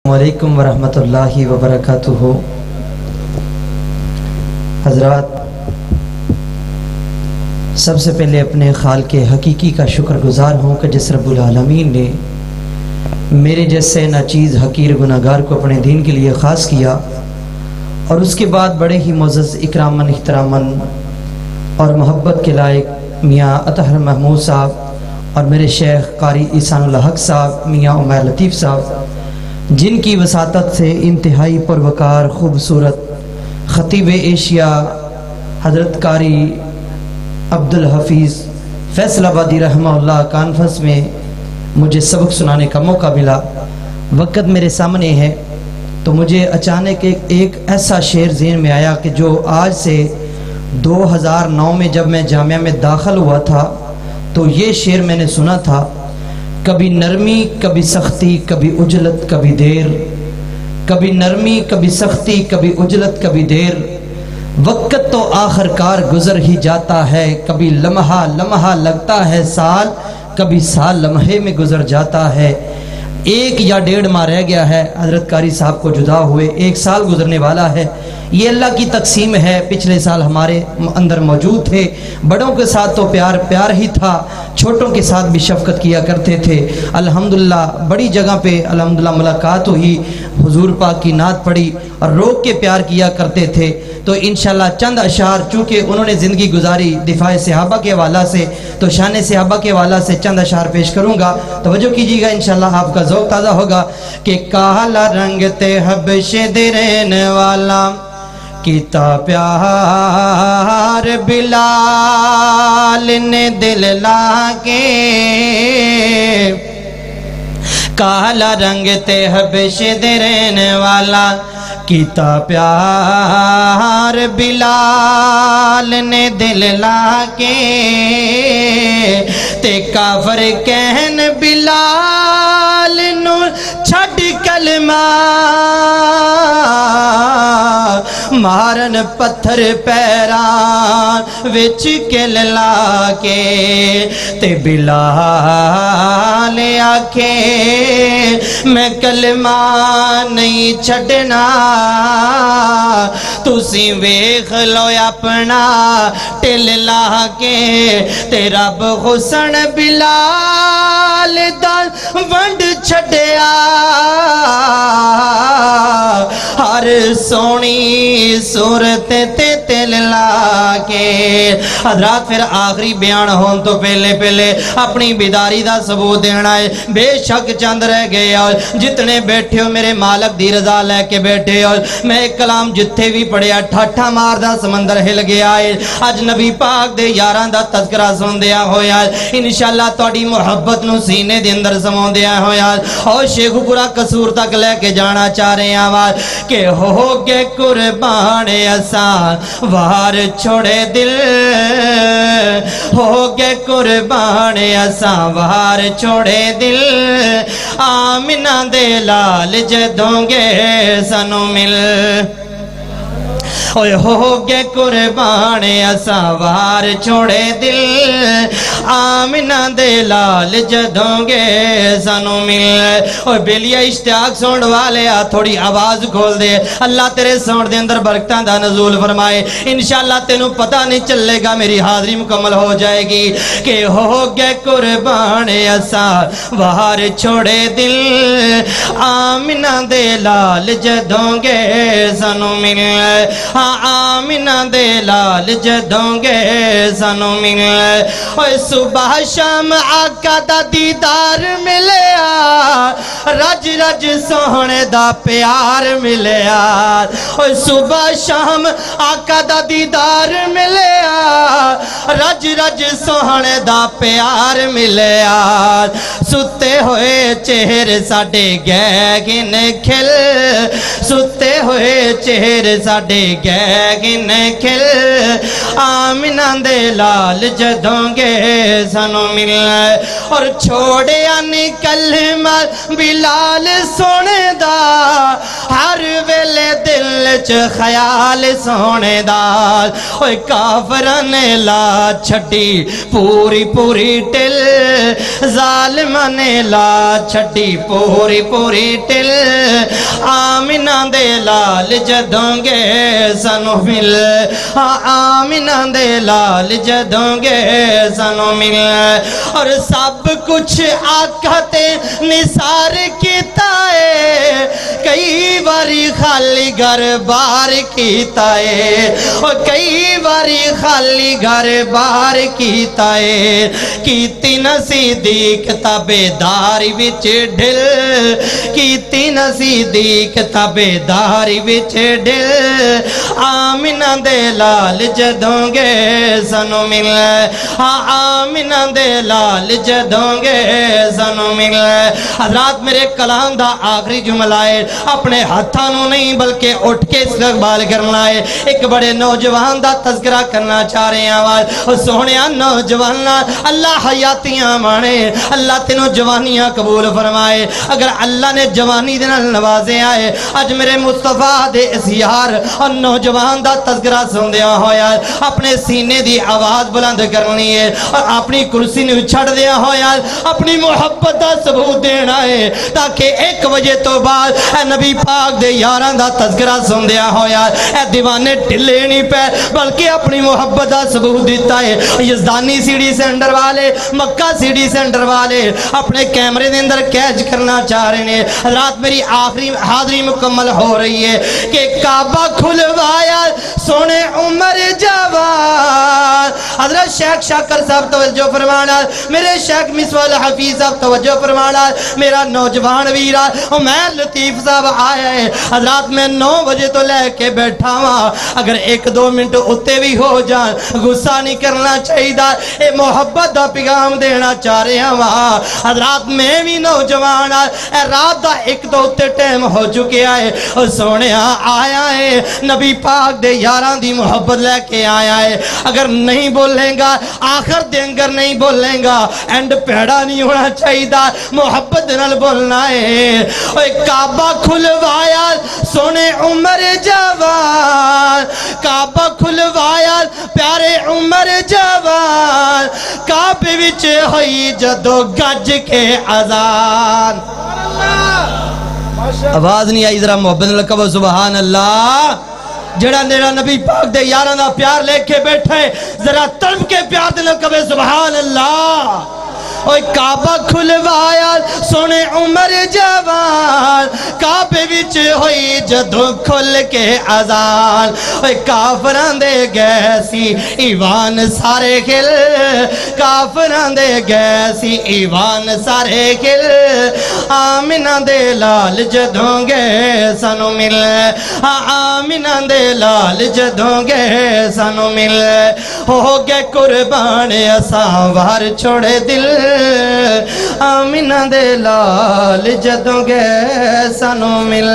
वालेकुम वरहमतुल्लाहि वबरकातुहू। हज़रात, सबसे पहले अपने खालिक़ हकीकी का शुक्रगुज़ार हूँ कि जिस रब्बुल आलमीन ने मेरे जैसे नाचीज़ हकीर गुनाहगार को अपने दीन के लिए ख़ास किया, और उसके बाद बड़े ही मुअज़्ज़ज़ इकरामन इहतरामन और मोहब्बत के लायक मियाँ अतहर महमूद साहब और मेरे शेख क़ारी ईसानुल हक साहब, मियाँ उमैर लतीफ़ साहब, जिनकी वसातत से इंतहाई पुरवकार खूबसूरत ख़तीब एशिया हज़रत क़ारी अब्दुल हफ़ीज़ फैसलाबादी रहमहुल्लाह कॉन्फ्रेंस में मुझे सबक सुनाने का मौका मिला। वक़्त मेरे सामने है तो मुझे अचानक एक ऐसा शेर ज़हन में आया कि जो आज से 2009 में जब मैं जामिया में दाखिल हुआ था तो ये शेर मैंने सुना था, कभी नरमी कभी सख्ती कभी उजलत कभी देर, कभी नरमी कभी सख्ती कभी उजलत कभी देर, वक़्त तो आखिरकार गुज़र ही जाता है, कभी लम्हा लम्हा लगता है साल, कभी साल लम्हे में गुज़र जाता है। 1 या 1.5 माह रह गया है हज़रत क़ारी साहब को जुदा हुए, 1 साल गुज़रने वाला है। ये अल्लाह की तकसीम है। पिछले साल हमारे अंदर मौजूद थे, बड़ों के साथ तो प्यार प्यार ही था, छोटों के साथ भी शफ़क़त किया करते थे। अल्हम्दुलिल्लाह बड़ी जगह पे अल्हम्दुलिल्लाह मुलाकात हुई, हुजूर पाक की नात पढ़ी और रोक के प्यार किया करते थे। तो इंशाअल्लाह चंद अशार, चूँकि उन्होंने ज़िंदगी गुजारी दिफाए सहाबा के हवाला से, तो शान सहाबा के हवाला से चंद अशार पेश करूँगा। तवज्जो कीजिएगा, इंशाअल्लाह आपका ज़ौक़ ताज़ा होगा। कि काला रंग ते हबशे दे रहने वाला कीता प्यार बिलाल ने दिल लाके, काला रंग ते हबशे दे रहने वाला कीता प्यार बिलाल ने दिल लाके, ते काफर कहन बिलाल नू छड़ कलमा, मारन पत्थर पैरां विच किल लाके, ते बिलाल आखे मैं कलमा नहीं छड़ना, तुसी वेख लो अपना टिल लाके, ते रब हुसन बिलाल दा वंड छड़िया, हर सोनी सूरत ते तिल लाके। हज़रात, फिर आखिरी बयान होने तो पहले अपनी बिदारी का सबूत देना है। बेशक चंद रह गए और जितने बैठे हो मेरे मालक दी रजा लैके बैठे हो। मैं एक कलाम जिथे भी पढ़िया ठाठा मारदा समंदर हिल गया है। अज नबी पाक दे यारां दा तज़किरा सुनदिया होया इंशाअल्लाह तुहाडी मुहब्बत नूं सीने दे अंदर समाउंदिया होया और शेखुपुरा कसूर तक लेके जाना चाह रहे हैं। के हो गए कुर्बान असां वार छोड़े दिल, हो गए कुर्बान असां वार छोड़े दिल, आमिना दे लाल जदोंगे सानू मिल, ओए हो गए कुर्बान असां वार छोड़े दिल, आमिना दे लाल जदोंगे सानू मिल। ओए बेलिया इश्तियाक सुन वाले आ थोड़ी आवाज खोल दे, अल्लाह तेरे सुन दे अंदर बरकतां दा नज़ूल फरमाए। इंशाअल्लाह तेनू पता नहीं चलेगा, मेरी हाज़री मुकम्मल हो जाएगी। कि हो गए कुर्बान असां वार छोड़े दिल, आमिना दे लाल जदोंगे सानू मिल, आमिना दे लाल जदोंगे सानू मिल। ओए सुबह शाम आका दा दीदार मिलिया, रज रज सोहने दा प्यार मिलिया। ओए सुबह शाम आका दा दीदार मिलिया, रज रज सोहने दा प्यार मिलिया। सुते होए चेहरे साडे गए गिन खिल, सुते होए चेहरे साडे गिन खिल, आमिना दे लाल जदोंगे सानू मिल। और छोड़िया नी कलमा बिलाल सोने दा, हर वेले दिल च ख्याल सोने दा। ओए काफरां ने ला छड्डी पूरी पूरी टिल, जालिमां ने ला छड्डी पूरी पूरी टिल, आमिना दे लाल जदों गए सानू मिल, आमिना दे लाल जदों गए सानू मिल। और सब कुछ आका ते निसार कीता है, कई बारी खाली घर बार कीता है, और कई बारी खाली घर बार कीता है। कीती नसीदीक ताबेदारी विच ढिल, कीती नसीदीक ताबेदारी विच ढिल। आमिना दे लाल जदों गए सानू मिल, आमिना दे लाल जदों गए सानू मिल। हज़रात मेरे कलाम दा आखिरी जुमला है, अपने हाथां नूं नहीं बल्कि उठ के इस्तकबाल करना है। एक बड़े नौजवान दा तज़किरा करना चाह रहे हैं। सोहणिया नौजवान अल्लाह हयातियां माणे, अल्लाह तेनों जवानियां कबूल फरमाए। अगर अल्लाह ने जवानी दे नाल नवाज़िया है, अज मेरे मुस्तफा दे इस यार और नौजवान दा तज़किरा सुनदिया होया अपने सीने दी आवाज़ बुलंद करनी है, और अपनी कुर्सी नूं छड़ दिया होया अपनी मुहब्बत दा सबूत देना है, ताकि 1 बजे तो बाद नबी पाक दे यारां दा तज़किरा सुनदिया होया दीवाने ढिले नहीं पे, बल्कि अपनी मुहब्बत दा सबूत दिता है। यज़दानी सीडी सेंटर वाले, मक्का सीडी सेंटर वाले अपने कैमरे दे अंदर कैच करना चाह रहे हैं। रात मेरी आखिरी हाज़री मुकम्मल हो रही है कि काबा खुलवाया सोने उम्र जवान। हज़रत शेख शाकर साहब तवज्जो फरमाना, मेरे शेख मिसवाल हफीज साहब तवज्जो फरमाना, मेरा नौजवान वीरा उमैर लतीफ़ साहब आया है। हज़रात मैं 9 बजे तो लेके बैठा वहाँ, अगर 1-2 मिनट उत्ते भी हो जाए गुस्सा नहीं करना चाहिए, ये मोहब्बत का पैगाम देना चाह रहे हैं वहाँ। हज़रात मैं भी नौजवान रात का 1 तो उत्ते टाइम हो चुके है, और सोने आया है नबी पाक दे यारां दी मोहब्बत लेके आया है। अगर नहीं बोलेगा आखिर देंगर नहीं बोलेगा, एंड पैड़ा नहीं होना चाहिए, मोहब्बत नाल बोलना है। ओए काबा खुलवाया सोने उम्र जवान, काबा खुलवाया प्यारे उम्र जवान, काबे विच होई जदों गज के अजान। आवाज नहीं आई, जरा मोहब्बत नाल कहो सुभान अल्लाह। जड़ा नेड़ा नबी पाक दे यारां दा प्यार लेके बैठे, जरा तड़प के प्यार दे नाल कहो सुभान अल्लाह। ओए काबा खुलवाया सोने उम्र जवान, काबे विच होई जदों खुल के अजान। ओए काफरां दे गए सी ईवान सारे खिल, काफरां दे गए सी ईवान सारे खिल। आमिना दे लाल जदों गए सानू मिल, आमिना दे लाल जदों गए सानू मिल। हो गए कुर्बान असां वार छोड़े दिल, आमिना दे लाल जदों गए सानू मिल।